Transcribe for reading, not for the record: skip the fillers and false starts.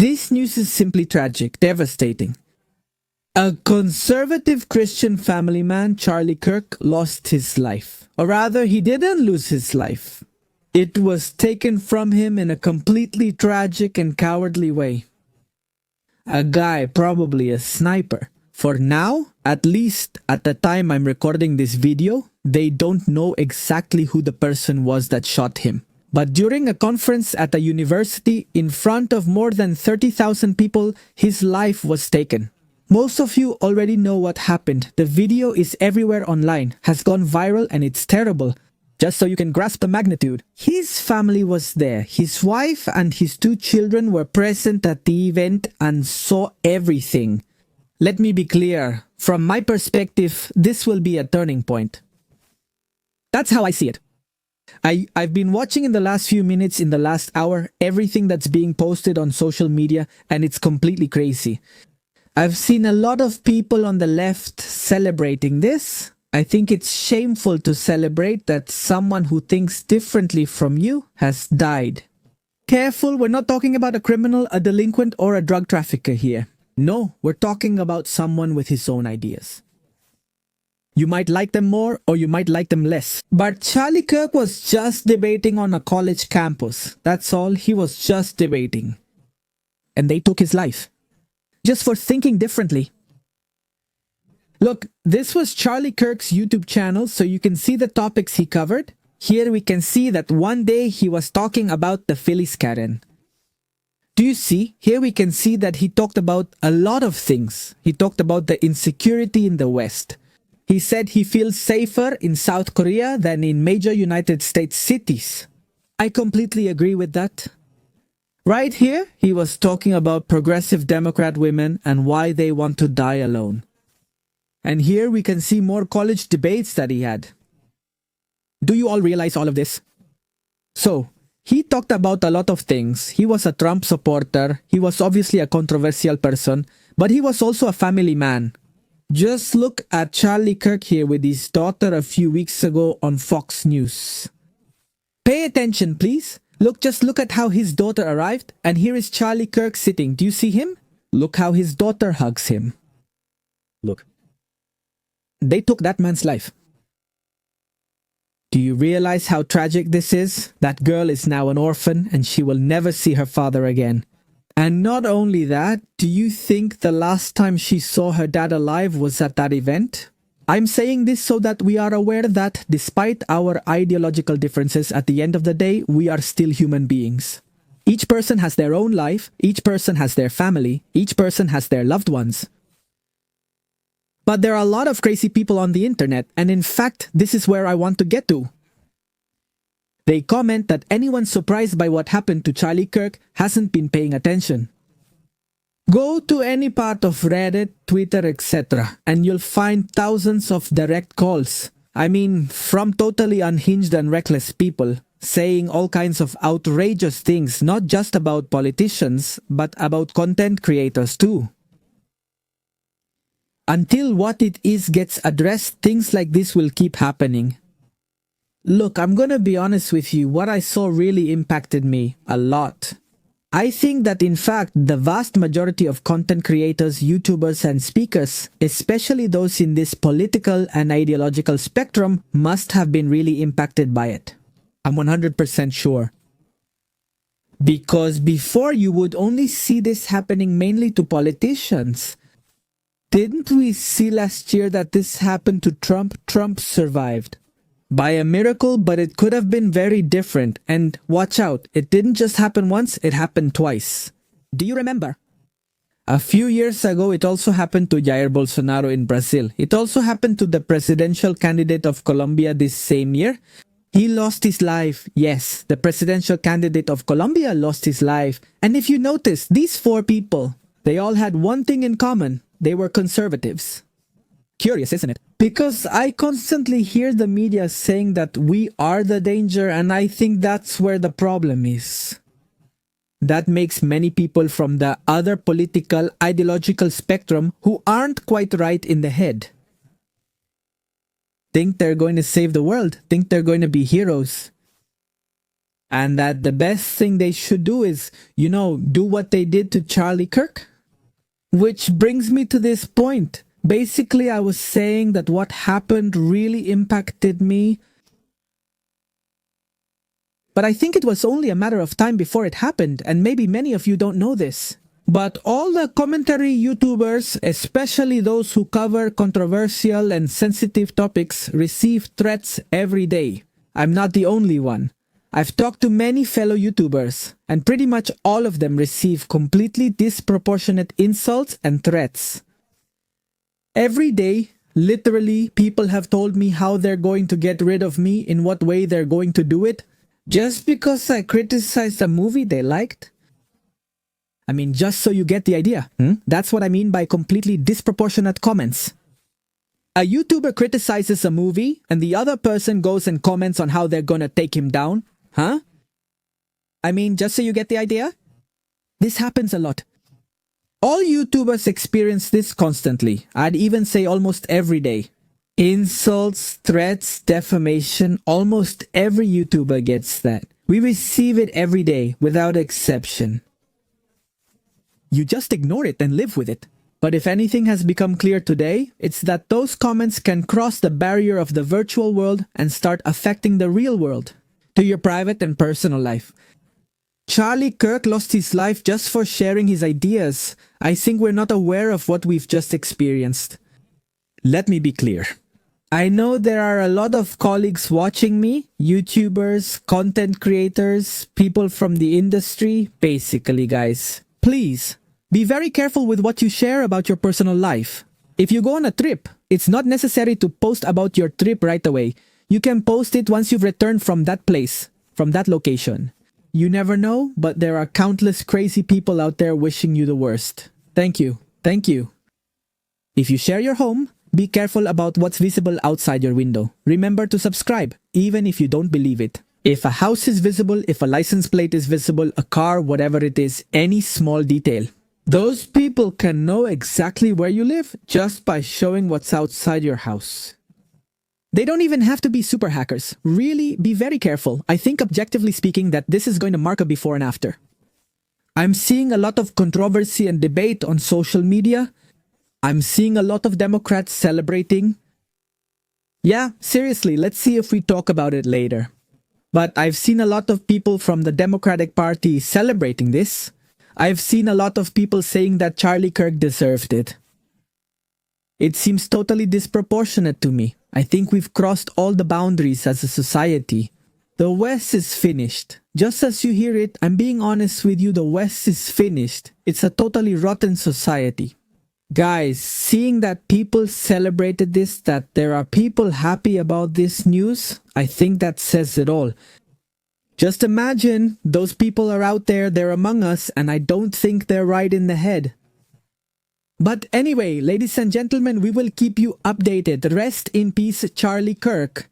This news is simply tragic, devastating. A conservative Christian family man, Charlie Kirk, lost his life. Or rather, he didn't lose his life. It was taken from him in a completely tragic and cowardly way. A guy, probably a sniper. For now, at least at the time I'm recording this video, they don't know exactly who the person was that shot him. But during a conference at a university in front of more than 30,000 people, his life was taken. Most of you already know what happened. The video is everywhere online, has gone viral, and it's terrible. Just so you can grasp the magnitude. His family was there. His wife and his 2 children were present at the event and saw everything. Let me be clear. From my perspective, this will be a turning point. That's how I see it. I've been watching in the last few minutes, in the last hour, everything that's being posted on social media, and it's completely crazy. I've seen a lot of people on the left celebrating this. I think it's shameful to celebrate that someone who thinks differently from you has died. Careful, we're not talking about a criminal, a delinquent, or a drug trafficker here. No, we're talking about someone with his own ideas. You might like them more or you might like them less. But Charlie Kirk was just debating on a college campus. That's all, he was just debating. And they took his life. Just for thinking differently. Look, this was Charlie Kirk's YouTube channel, so you can see the topics he covered. Here we can see that one day he was talking about the Phillies Karen. Do you see? Here we can see that he talked about a lot of things. He talked about the insecurity in the West. He said he feels safer in South Korea than in major United States cities. I completely agree with that. Right here, he was talking about progressive Democrat women and why they want to die alone. And here we can see more college debates that he had. Do you all realize all of this? So, he talked about a lot of things. He was a Trump supporter. He was obviously a controversial person, but he was also a family man. Just look at Charlie Kirk here with his daughter a few weeks ago on Fox News. Pay attention, please. Just look at how his daughter arrived, and here is Charlie Kirk sitting. Do you see him? Look how his daughter hugs him. Look. They took that man's life. Do you realize how tragic this is? That girl is now an orphan, and she will never see her father again. And not only that, do you think the last time she saw her dad alive was at that event? I'm saying this so that we are aware that despite our ideological differences, at the end of the day, we are still human beings. Each person has their own life, each person has their family, each person has their loved ones. But there are a lot of crazy people on the internet, and in fact, this is where I want to get to. They comment that anyone surprised by what happened to Charlie Kirk hasn't been paying attention. Go to any part of Reddit, Twitter, etc. and you'll find thousands of direct calls. I mean, from totally unhinged and reckless people, saying all kinds of outrageous things, not just about politicians, but about content creators too. Until what it is gets addressed, things like this will keep happening. Look, I'm gonna be honest with you, what I saw really impacted me a lot. I think that in fact, the vast majority of content creators, YouTubers and speakers, especially those in this political and ideological spectrum, must have been really impacted by it. I'm 100% sure. Because before you would only see this happening mainly to politicians. Didn't we see last year that this happened to Trump? Trump survived. By a miracle, but it could have been very different. And watch out, it didn't just happen once, it happened twice. Do you remember? A few years ago, it also happened to Jair Bolsonaro in Brazil. It also happened to the presidential candidate of Colombia this same year. He lost his life. Yes, the presidential candidate of Colombia lost his life. And if you notice, these 4 people, they all had one thing in common. They were conservatives. Curious, isn't it? Because I constantly hear the media saying that we are the danger, and I think that's where the problem is. That makes many people from the other political, ideological spectrum who aren't quite right in the head think they're going to save the world, think they're going to be heroes. And that the best thing they should do is, do what they did to Charlie Kirk? Which brings me to this point. Basically, I was saying that what happened really impacted me. But I think it was only a matter of time before it happened, and maybe many of you don't know this. But all the commentary YouTubers, especially those who cover controversial and sensitive topics, receive threats every day. I'm not the only one. I've talked to many fellow YouTubers, and pretty much all of them receive completely disproportionate insults and threats. Every day, literally, people have told me how they're going to get rid of me, in what way they're going to do it, just because I criticized a movie they liked. I mean, just so you get the idea. That's what I mean by completely disproportionate comments. A YouTuber criticizes a movie, and the other person goes and comments on how they're gonna take him down. I mean, just so you get the idea? This happens a lot. All YouTubers experience this constantly. I'd even say almost every day. Insults, threats, defamation, almost every YouTuber gets that. We receive it every day, without exception. You just ignore it and live with it. But if anything has become clear today, it's that those comments can cross the barrier of the virtual world and start affecting the real world, to your private and personal life. Charlie Kirk lost his life just for sharing his ideas. I think we're not aware of what we've just experienced. Let me be clear. I know there are a lot of colleagues watching me, YouTubers, content creators, people from the industry, basically guys. Please, be very careful with what you share about your personal life. If you go on a trip, it's not necessary to post about your trip right away. You can post it once you've returned from that place, from that location. You never know, but there are countless crazy people out there wishing you the worst. Thank you. Thank you. If you share your home, be careful about what's visible outside your window. Remember to subscribe, even if you don't believe it. If a house is visible, if a license plate is visible, a car, whatever it is, any small detail, those people can know exactly where you live just by showing what's outside your house. They don't even have to be super hackers. Really, be very careful. I think objectively speaking that this is going to mark a before and after. I'm seeing a lot of controversy and debate on social media. I'm seeing a lot of Democrats celebrating. Yeah, seriously, let's see if we talk about it later. But I've seen a lot of people from the Democratic Party celebrating this. I've seen a lot of people saying that Charlie Kirk deserved it. It seems totally disproportionate to me. I think we've crossed all the boundaries as a society. The West is finished. Just as you hear it, I'm being honest with you, the West is finished. It's a totally rotten society. Guys, seeing that people celebrated this, that there are people happy about this news, I think that says it all. Just imagine, those people are out there, they're among us, and I don't think they're right in the head. But anyway, ladies and gentlemen, we will keep you updated. Rest in peace, Charlie Kirk.